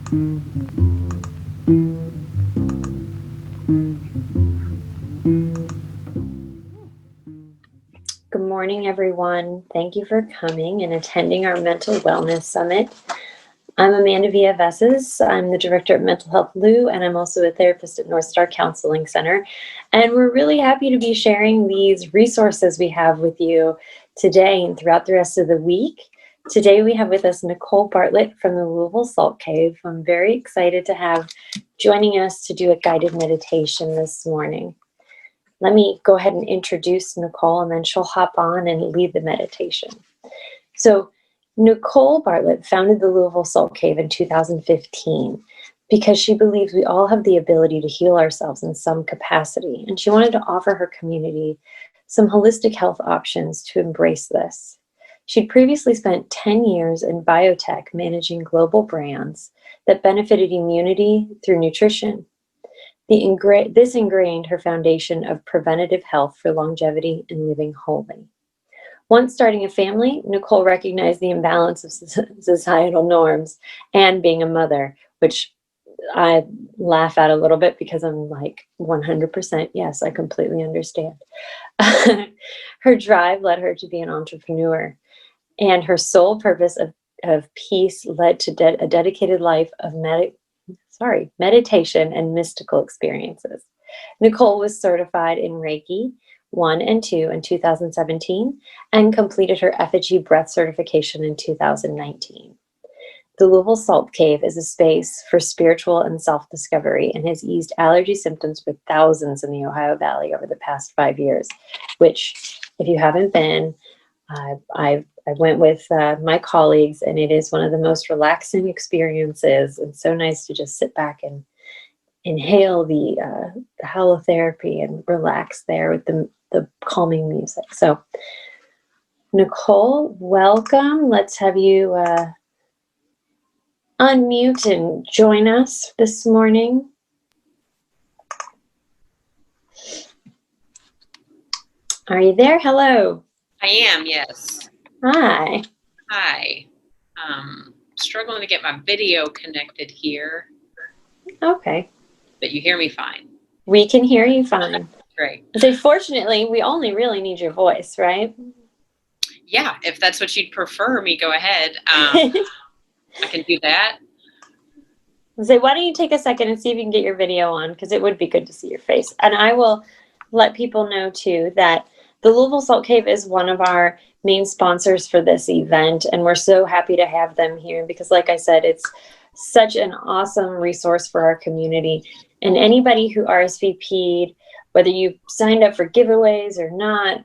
Good morning, everyone. Thank you for coming and attending our Mental Wellness Summit. I'm Amanda Villavesas. I'm the director of Mental Health Lou, and I'm also a therapist at North Star Counseling Center. And we're really happy to be sharing these resources we have with you today and throughout the rest of the week. Today we have with us Nicole Bartlett from the Louisville Salt Cave. I'm very excited to have joining us to do a guided meditation this morning. Let me go ahead and introduce Nicole, and then she'll hop on and lead the meditation. So Nicole Bartlett founded the Louisville Salt Cave in 2015 because she believes we all have the ability to heal ourselves in some capacity, and she wanted to offer her community some holistic health options to embrace this. She'd previously spent 10 years in biotech managing global brands that benefited immunity through nutrition. This ingrained her foundation of preventative health for longevity and living wholly. Once starting a family, Nicole recognized the imbalance of societal norms and being a mother, which I laugh at a little bit because I'm like 100%, yes, I completely understand. Her drive led her to be an entrepreneur, and her sole purpose of peace led to a dedicated life of meditation and mystical experiences. Nicole was certified in Reiki 1 and 2 in 2017 and completed her effigy breath certification in 2019. The Louisville Salt Cave is a space for spiritual and self-discovery and has eased allergy symptoms for thousands in the Ohio Valley over the past 5 years, which, if you haven't been, I went with my colleagues, and it is one of the most relaxing experiences. It's so nice to just sit back and inhale the halotherapy and relax there with the calming music. So, Nicole, welcome. Let's have you unmute and join us this morning. Are you there? Hello. I am, yes. Hi. Hi. Struggling to get my video connected here. Okay. But you hear me fine. We can hear you fine. Great. So fortunately, we only really need your voice, right? Yeah, if that's what you'd prefer me, go ahead. I can do that. So why don't you take a second and see if you can get your video on, because it would be good to see your face. And I will let people know too that the Louisville Salt Cave is one of our main sponsors for this event, and we're so happy to have them here because, like I said, it's such an awesome resource for our community. And anybody who RSVP'd, whether you signed up for giveaways or not,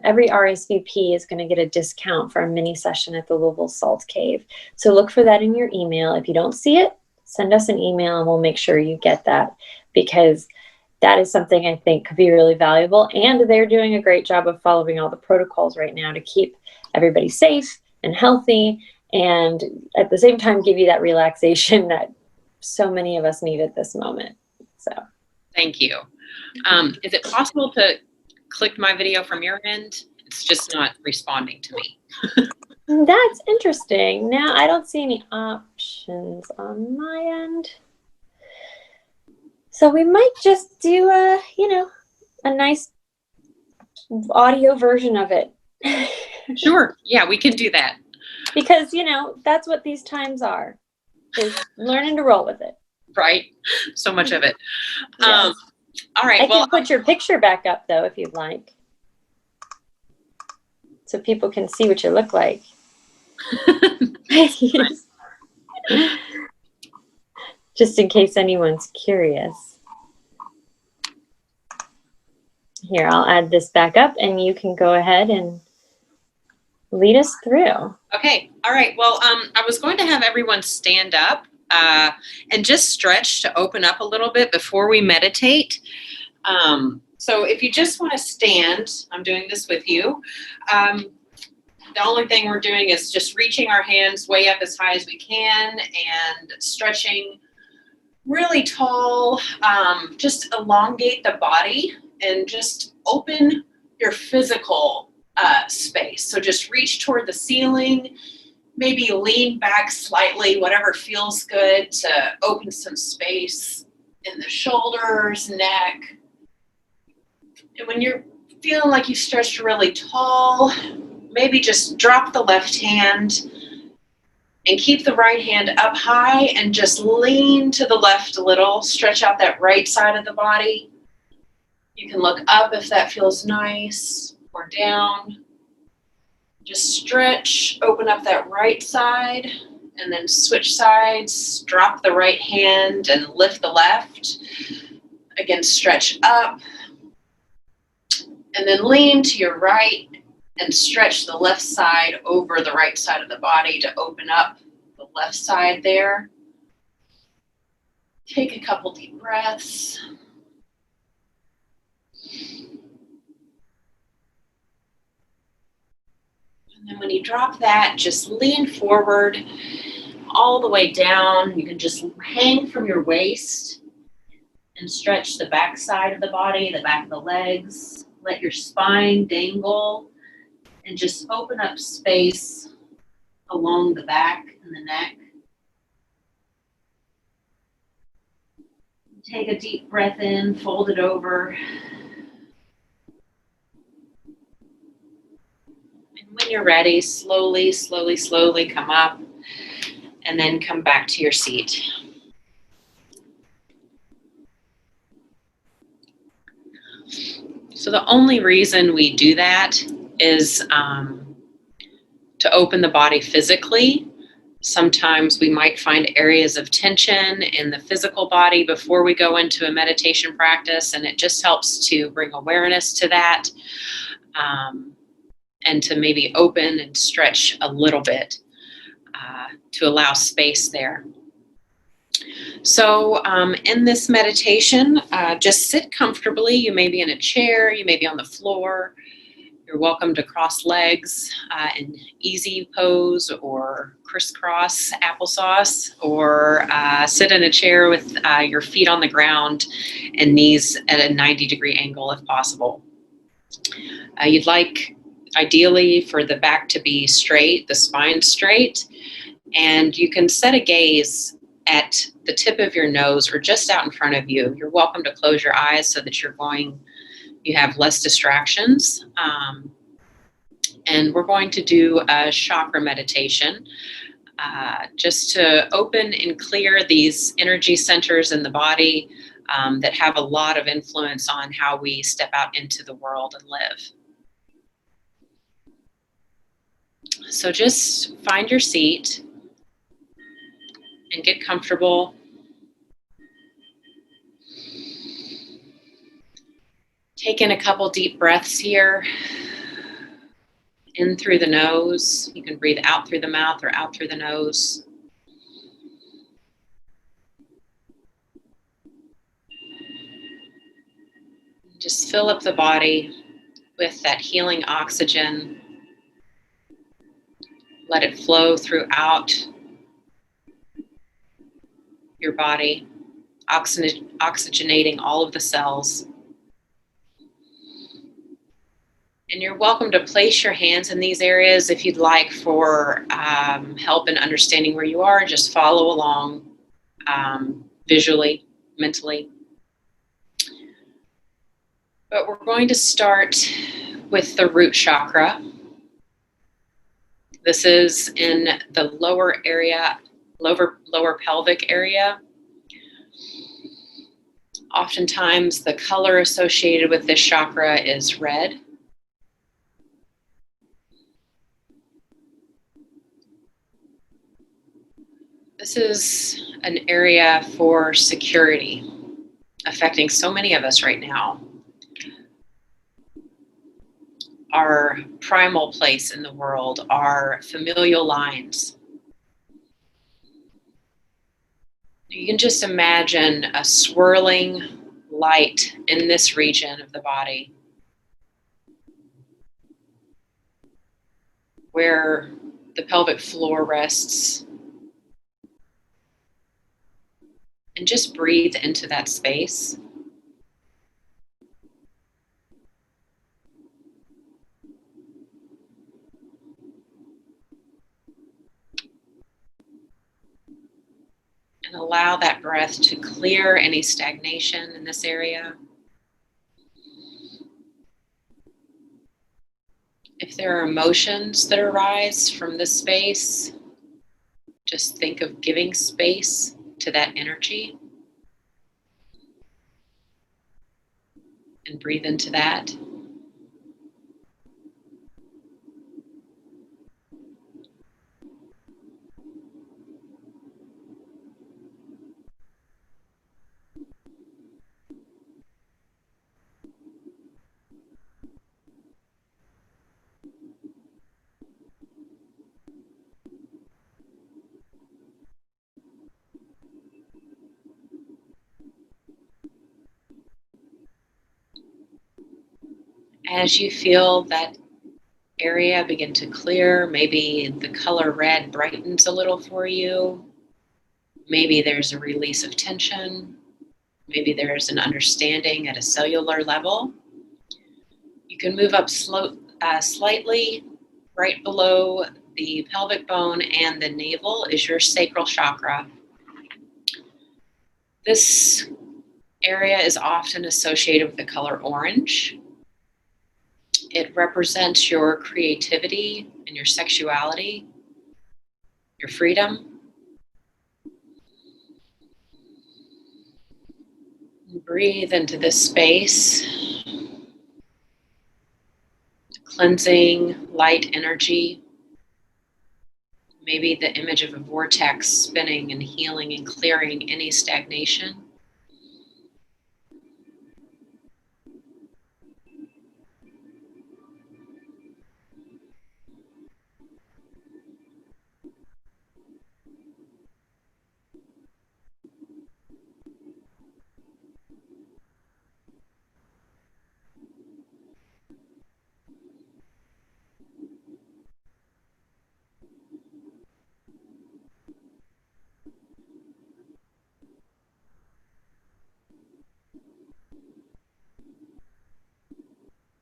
every RSVP is going to get a discount for a mini session at the Louisville Salt Cave. So look for that in your email. If you don't see it, send us an email and we'll make sure you get that, because that is something I think could be really valuable. And they're doing a great job of following all the protocols right now to keep everybody safe and healthy, and at the same time give you that relaxation that so many of us need at this moment. So thank you. Is it possible to click my video from your end? It's just not responding to me. That's interesting. Now I don't see any options on my end. So we might just do a nice audio version of it. Sure. Yeah, we can do that. Because, that's what these times are, is learning to roll with it. Right. So much of it. Yes. All right. I can put your picture back up, though, if you'd like, so people can see what you look like. Just in case anyone's curious. Here, I'll add this back up, and you can go ahead and lead us through. Okay. All right. Well, I was going to have everyone stand up and just stretch to open up a little bit before we meditate. So if you just want to stand, I'm doing this with you. The only thing we're doing is just reaching our hands way up as high as we can and stretching really tall. Just elongate the body and just open your physical space. So just reach toward the ceiling maybe lean back slightly, whatever feels good, to open some space in the shoulders, neck. And when you're feeling like you've stretched really tall, maybe just drop the left hand and keep the right hand up high and just lean to the left a little. Stretch out that right side of the body. You can look up if that feels nice, or down. Just stretch, open up that right side, and then switch sides. Drop the right hand and lift the left. Again, stretch up. And then lean to your right and stretch the left side over the right side of the body to open up the left side there. Take a couple deep breaths. And then when you drop that, just lean forward all the way down. You can just hang from your waist and stretch the back side of the body, the back of the legs. Let your spine dangle and just open up space along the back and the neck. Take a deep breath in, fold it over. And when you're ready, slowly, slowly, slowly come up and then come back to your seat. So the only reason we do that is to open the body physically. Sometimes we might find areas of tension in the physical body before we go into a meditation practice, and it just helps to bring awareness to that and to maybe open and stretch a little bit to allow space there. So in this meditation, just sit comfortably. You may be in a chair, you may be on the floor. You're welcome to cross legs in easy pose or crisscross applesauce, or sit in a chair with your feet on the ground and knees at a 90-degree angle if possible. You'd like, ideally, for the back to be straight, the spine straight, and you can set a gaze at the tip of your nose or just out in front of you. You're welcome to close your eyes so that you have less distractions. And we're going to do a chakra meditation just to open and clear these energy centers in the body that have a lot of influence on how we step out into the world and live. So just find your seat and get comfortable. Take in a couple deep breaths here. In through the nose. You can breathe out through the mouth or out through the nose. Just fill up the body with that healing oxygen. Let it flow throughout your body, oxygenating all of the cells. And you're welcome to place your hands in these areas if you'd like for help in understanding where you are. Just follow along visually, mentally. But we're going to start with the root chakra. This is in the lower pelvic area. Oftentimes the color associated with this chakra is red. This is an area for security, affecting so many of us right now. Our primal place in the world, our familial lines. You can just imagine a swirling light in this region of the body where the pelvic floor rests. And just breathe into that space. Allow that breath to clear any stagnation in this area. If there are emotions that arise from this space, just think of giving space to that energy and breathe into that. As you feel that area begin to clear, maybe the color red brightens a little for you. Maybe there's a release of tension. Maybe there's an understanding at a cellular level. You can move up slightly. Right below the pelvic bone and the navel is your sacral chakra. This area is often associated with the color orange. It represents your creativity and your sexuality, your freedom. Breathe into this space, cleansing light energy. Maybe the image of a vortex spinning and healing and clearing any stagnation.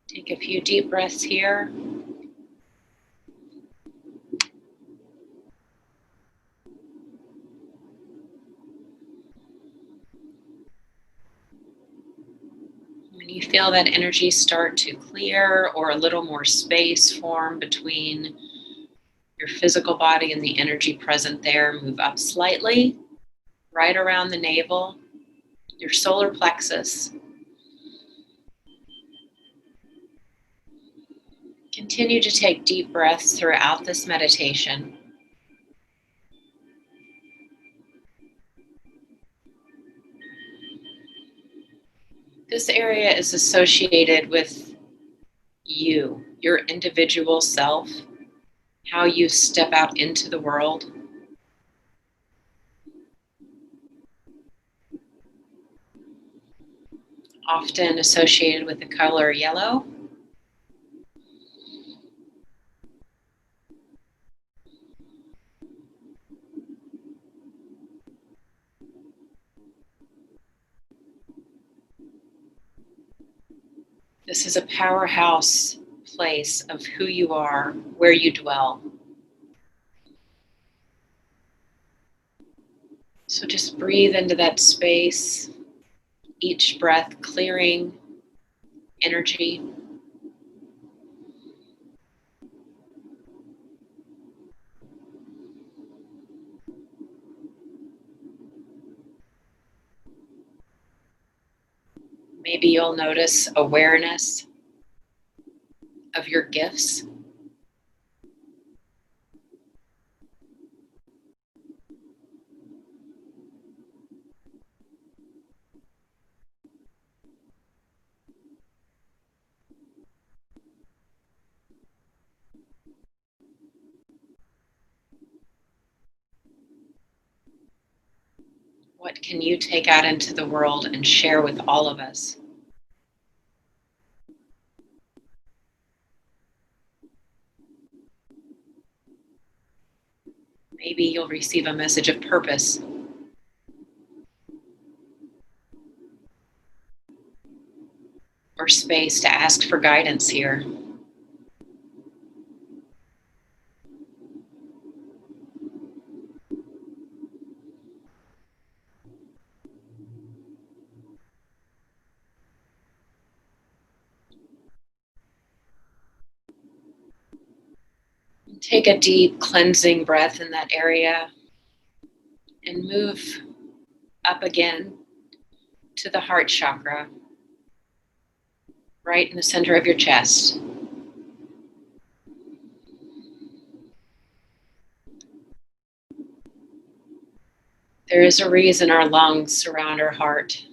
Take a few deep breaths here. When you feel that energy start to clear or a little more space form between your physical body and the energy present there, move up slightly, right around the navel, your solar plexus. Continue to take deep breaths throughout this meditation. This area is associated with you, your individual self, how you step out into the world. Often associated with the color yellow. This is a powerhouse place of who you are, where you dwell. So just breathe into that space, each breath clearing energy. Maybe you'll notice awareness of your gifts. What can you take out into the world and share with all of us? Maybe you'll receive a message of purpose. Or space to ask for guidance here. Take a deep cleansing breath in that area and move up again to the heart chakra, right in the center of your chest. There is a reason our lungs surround our heart.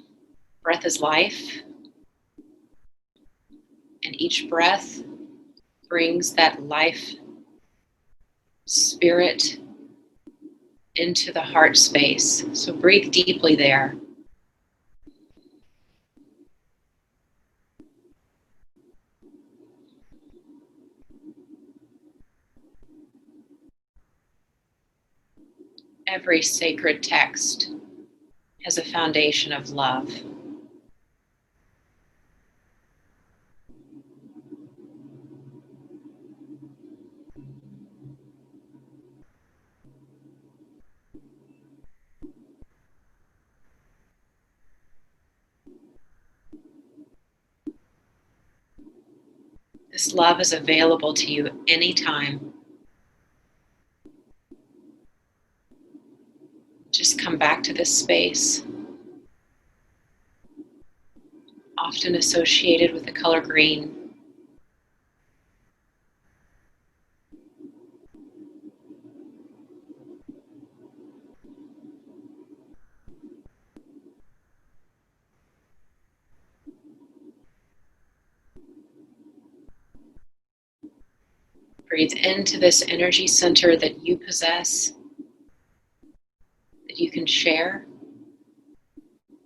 Breath is life, and each breath brings that life spirit into the heart space. So breathe deeply there. Every sacred text has a foundation of love. This love is available to you anytime. Just come back to this space, often associated with the color green. Breathe into this energy center that you possess, that you can share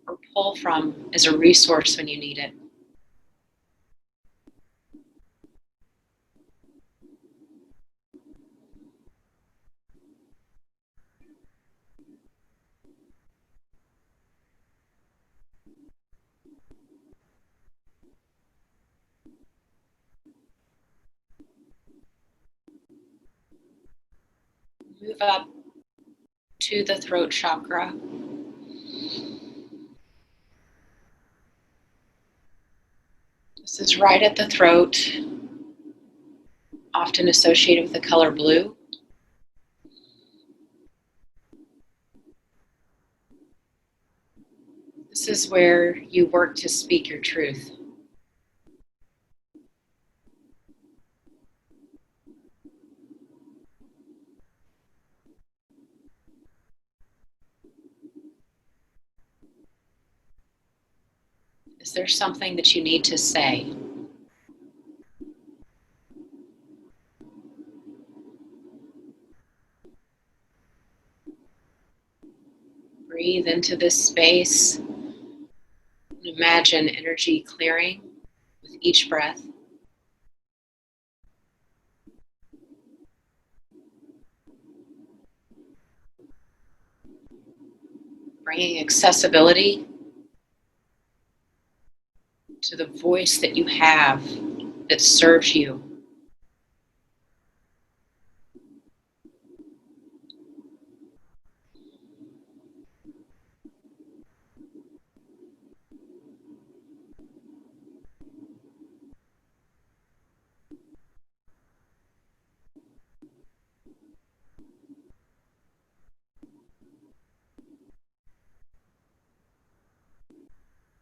or pull from as a resource when you need it. Move up to the throat chakra. This is right at the throat, often associated with the color blue. This is where you work to speak your truth. Is there something that you need to say? Breathe into this space. Imagine energy clearing with each breath. Bringing accessibility to the voice that you have that serves you.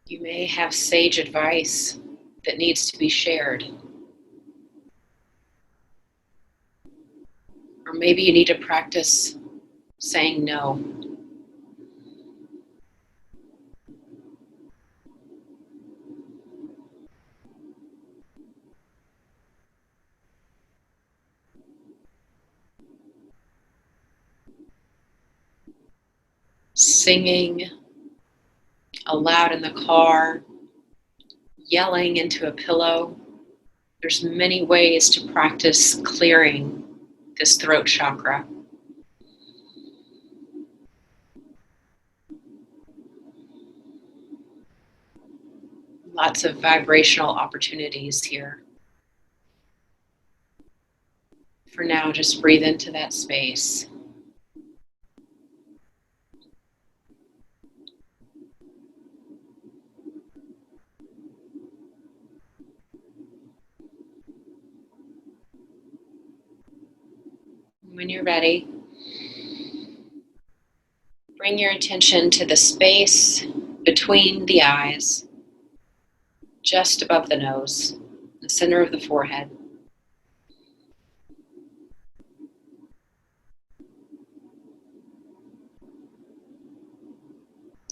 You may have sage advice that needs to be shared. Or maybe you need to practice saying no. Singing aloud in the car, yelling into a pillow. There's many ways to practice clearing this throat chakra. Lots of vibrational opportunities here. For now, just breathe into that space. When you're ready, bring your attention to the space between the eyes, just above the nose, the center of the forehead.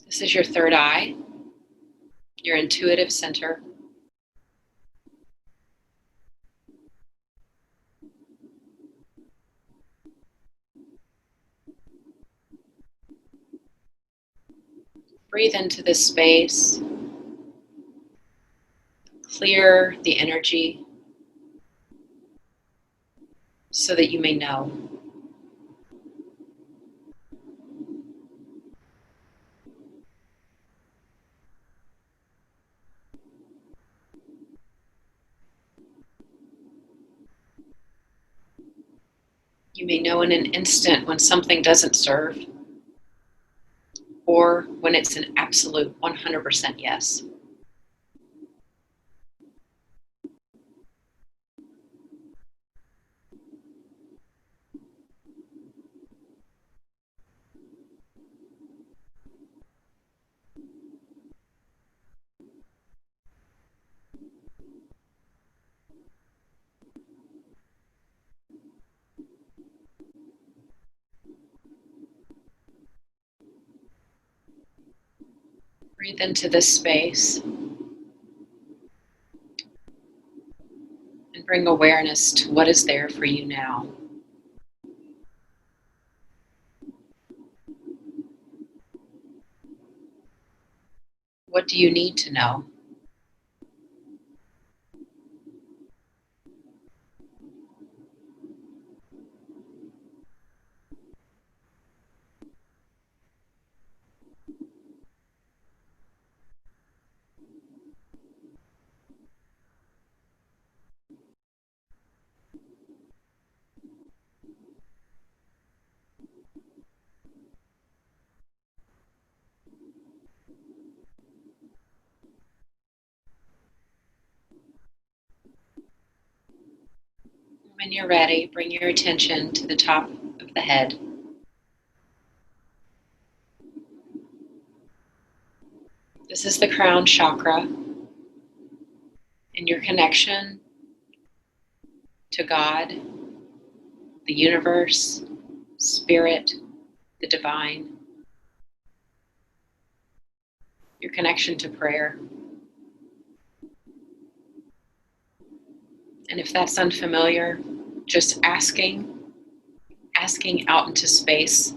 This is your third eye, your intuitive center. Breathe into this space. Clear the energy so that you may know. You may know in an instant when something doesn't serve, or when it's an absolute 100% yes. Breathe into this space and bring awareness to what is there for you now. What do you need to know? When you're ready, bring your attention to the top of the head. This is the crown chakra and your connection to God, the universe, spirit, the divine, your connection to prayer. And if that's unfamiliar, just asking out into space,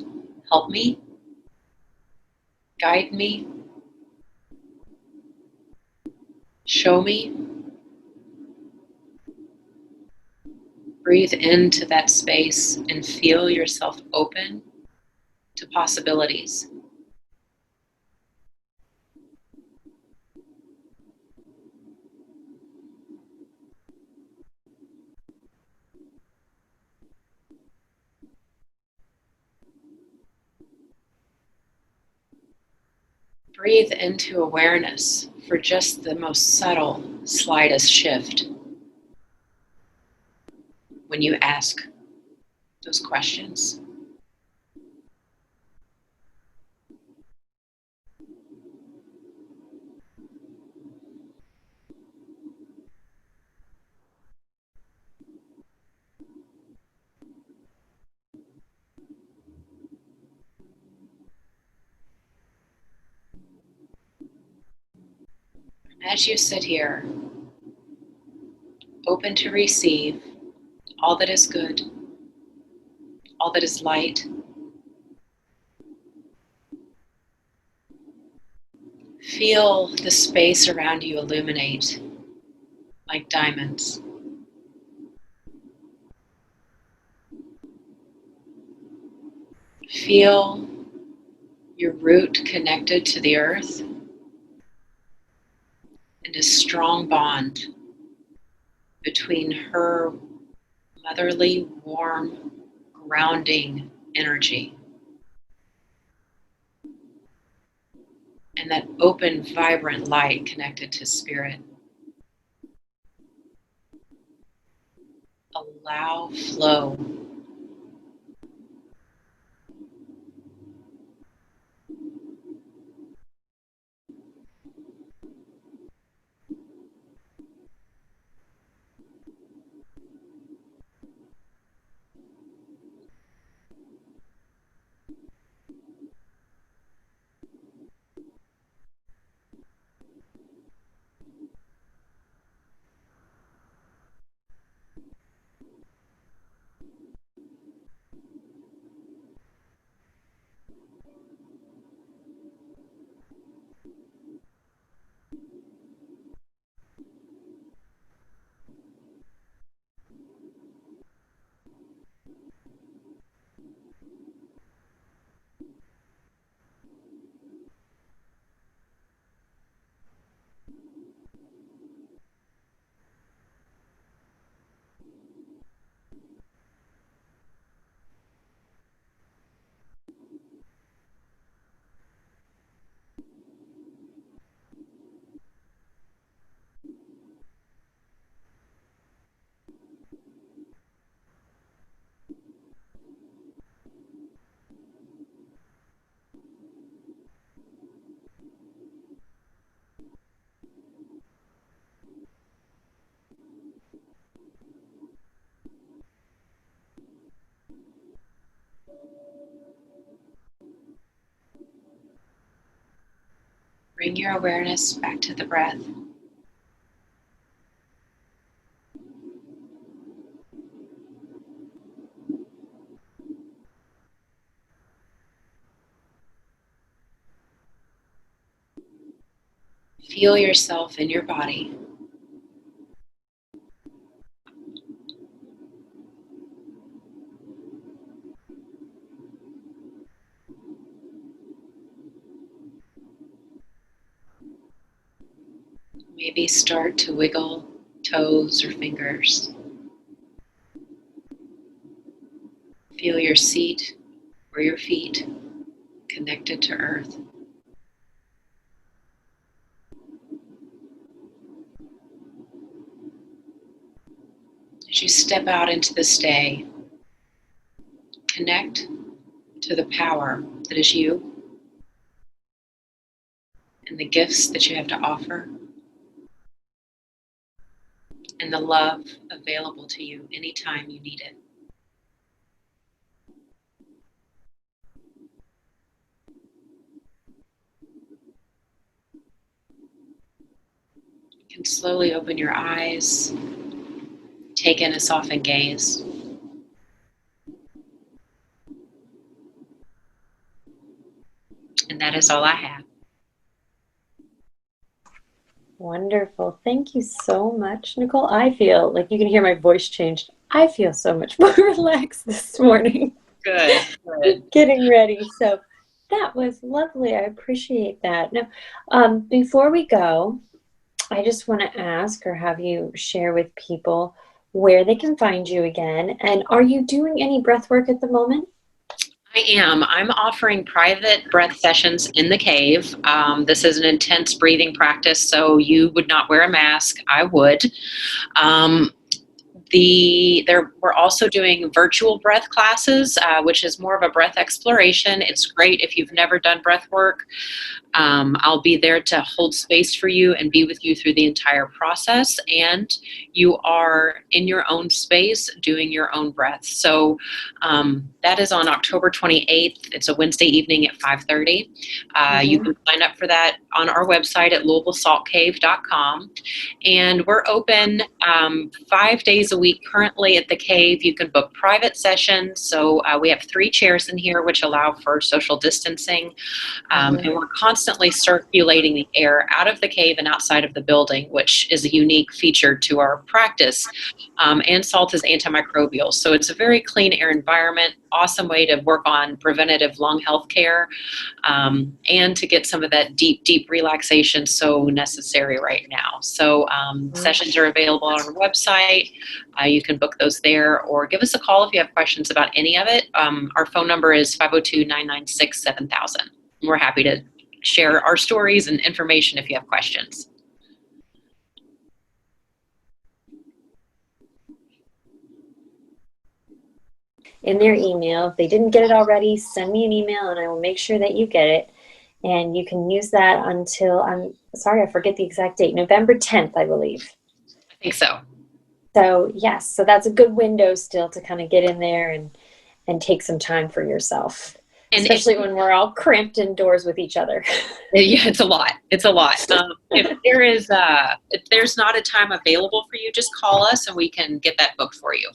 help me, guide me, show me. Breathe into that space and feel yourself open to possibilities. Breathe into awareness for just the most subtle, slightest shift when you ask those questions. As you sit here, open to receive all that is good, all that is light, feel the space around you illuminate like diamonds. Feel your root connected to the earth and a strong bond between her motherly, warm, grounding energy and that open, vibrant light connected to spirit. Allow flow Bring your awareness back to the breath. Feel yourself in your body. Maybe start to wiggle toes or fingers. Feel your seat or your feet connected to earth. As you step out into this day, connect to the power that is you and the gifts that you have to offer and the love available to you anytime you need it. You can slowly open your eyes, take in a softened gaze. And that is all I have. Wonderful. Thank you so much, Nicole. I feel like you can hear my voice changed. I feel so much more relaxed this morning. Good. Getting ready. So that was lovely. I appreciate that. Now, before we go, I just want to ask or have you share with people where they can find you again. And are you doing any breath work at the moment? I am. I'm offering private breath sessions in the cave. This is an intense breathing practice, so you would not wear a mask. I would. We're also doing virtual breath classes, which is more of a breath exploration. It's great if you've never done breath work. I'll be there to hold space for you and be with you through the entire process. And you are in your own space doing your own breath. So that is on October 28th. It's a Wednesday evening at 5:30. You can sign up for that on our website at louisvillesaltcave.com. And we're open 5 days a week currently at the cave. You can book private sessions. So we have 3 chairs in here, which allow for social distancing. And we're constantly circulating the air out of the cave and outside of the building, which is a unique feature to our practice. And salt is antimicrobial. So it's a very clean air environment, awesome way to work on preventative lung health care, and to get some of that deep, deep relaxation so necessary right now. So sessions are available on our website. You can book those there or give us a call if you have questions about any of it. Our phone number is 502-996-7000. We're happy to share our stories and information if you have questions. In their email. If they didn't get it already, send me an email and I will make sure that you get it. And you can use that until, I'm sorry, I forget the exact date, November 10th, I believe. I think so. So yes, so that's a good window still to kind of get in there and take some time for yourself. And especially when we're all cramped indoors with each other. Yeah, it's a lot. It's a lot. If there's not a time available for you, just call us and we can get that booked for you.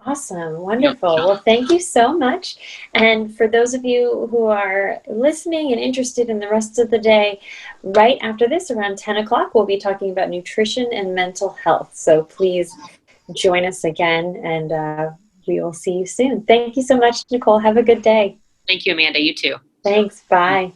Awesome. Wonderful. Well, thank you so much. And for those of you who are listening and interested in the rest of the day, right after this, around 10 o'clock, we'll be talking about nutrition and mental health. So please join us again, and we will see you soon. Thank you so much, Nicole. Have a good day. Thank you, Amanda. You too. Thanks. Bye.